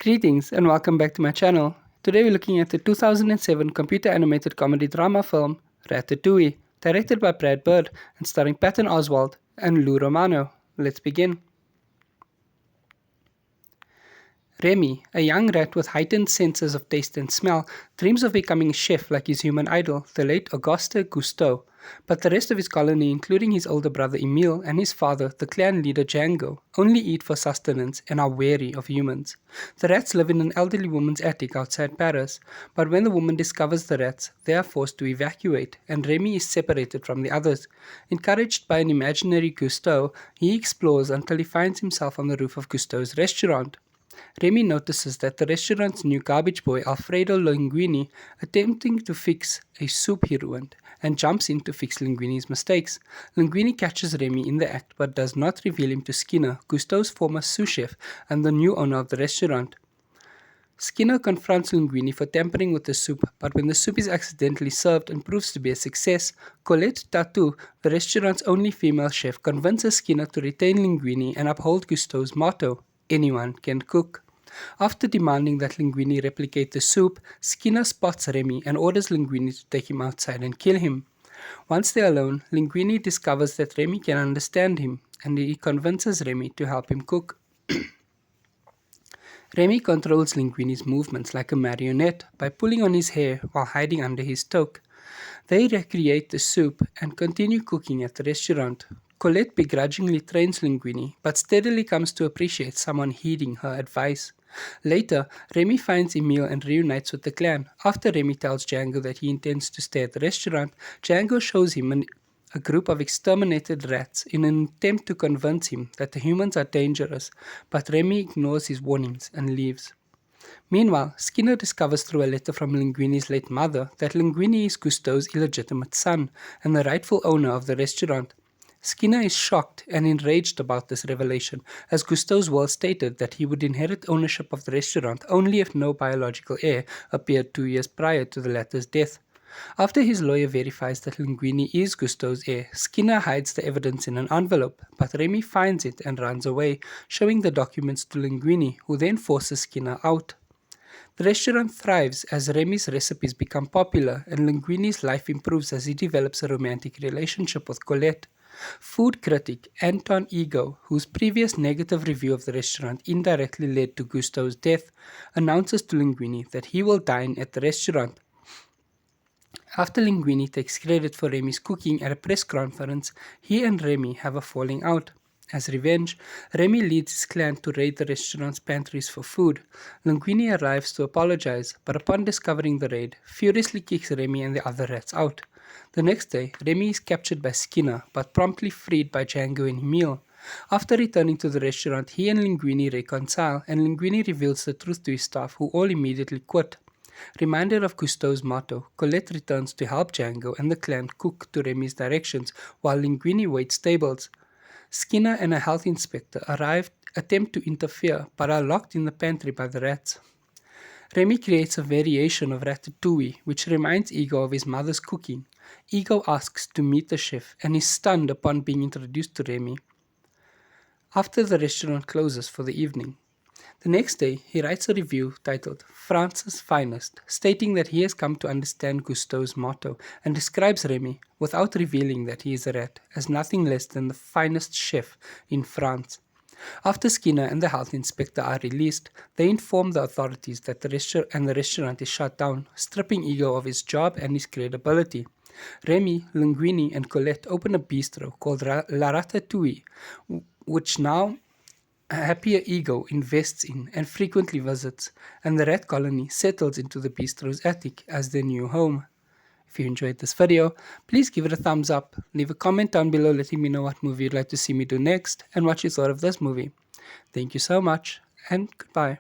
Greetings and welcome back to my channel. Today we're looking at the 2007 computer animated comedy drama film Ratatouille, directed by Brad Bird and starring Patton Oswalt and Romano. Let's begin. Remy, a young rat with heightened senses of taste and smell, dreams of becoming a chef like his human idol, the late Auguste Cousteau. But the rest of his colony, including his older brother Emile and his father, the clan leader Django, only eat for sustenance and are wary of humans. The rats live in an elderly woman's attic outside Paris, but when the woman discovers the rats, they are forced to evacuate, and Remy is separated from the others. Encouraged by an imaginary Cousteau, he explores until he finds himself on the roof of Cousteau's restaurant. Remy notices that the restaurant's new garbage boy, Alfredo Linguini, attempting to fix a soup he ruined, and jumps in to fix Linguini's mistakes. Linguini catches Remy in the act but does not reveal him to Skinner, Cousteau's former sous chef and the new owner of the restaurant. Skinner confronts Linguini for tampering with the soup, but when the soup is accidentally served and proves to be a success, Colette Tattoo, the restaurant's only female chef, convinces Skinner to retain Linguini and uphold Cousteau's motto, anyone can cook. After demanding that Linguini replicate the soup, Skinner spots Remy and orders Linguini to take him outside and kill him. Once they're alone, Linguini discovers that Remy can understand him, and he convinces Remy to help him cook. Remy controls Linguini's movements like a marionette by pulling on his hair while hiding under his toque. They recreate the soup and continue cooking at the restaurant. Colette begrudgingly trains Linguini, but steadily comes to appreciate someone heeding her advice. Later, Remy finds Emile and reunites with the clan. After Remy tells Django that he intends to stay at the restaurant, Django shows him a group of exterminated rats in an attempt to convince him that the humans are dangerous, but Remy ignores his warnings and leaves. Meanwhile, Skinner discovers through a letter from Linguini's late mother that Linguini is Cousteau's illegitimate son and the rightful owner of the restaurant. Skinner is shocked and enraged about this revelation, as Cousteau's will stated that he would inherit ownership of the restaurant only if no biological heir appeared 2 years prior to the latter's death. After his lawyer verifies that Linguini is Cousteau's heir, Skinner hides the evidence in an envelope, but Remy finds it and runs away, showing the documents to Linguini, who then forces Skinner out. The restaurant thrives as Remy's recipes become popular, and Linguini's life improves as he develops a romantic relationship with Colette. Food critic Anton Ego, whose previous negative review of the restaurant indirectly led to Cousteau's death, announces to Linguini that he will dine at the restaurant. After Linguini takes credit for Remy's cooking at a press conference, he and Remy have a falling out. As revenge, Remy leads his clan to raid the restaurant's pantries for food. Linguini arrives to apologize, but upon discovering the raid, furiously kicks Remy and the other rats out. The next day, Remy is captured by Skinner, but promptly freed by Django and Emile. After returning to the restaurant, he and Linguini reconcile, and Linguini reveals the truth to his staff, who all immediately quit. Reminded of Cousteau's motto, Colette returns to help Django and the clan cook to Remy's directions, while Linguini waits tables. Skinner and a health inspector attempt to interfere, but are locked in the pantry by the rats. Remy creates a variation of Ratatouille, which reminds Ego of his mother's cooking. Ego asks to meet the chef and is stunned upon being introduced to Remy after the restaurant closes for the evening. The next day, he writes a review titled France's Finest, stating that he has come to understand Cousteau's motto and describes Remy, without revealing that he is a rat, as nothing less than the finest chef in France. After Skinner and the health inspector are released, they inform the authorities that the restaurant is shut down, stripping Ego of his job and his credibility. Remy, Linguini, and Colette open a bistro called La Ratatouille, which now happier Ego invests in and frequently visits, and the rat colony settles into the bistro's attic as their new home. If you enjoyed this video, please give it a thumbs up, leave a comment down below letting me know what movie you'd like to see me do next and what you thought of this movie. Thank you so much, and goodbye.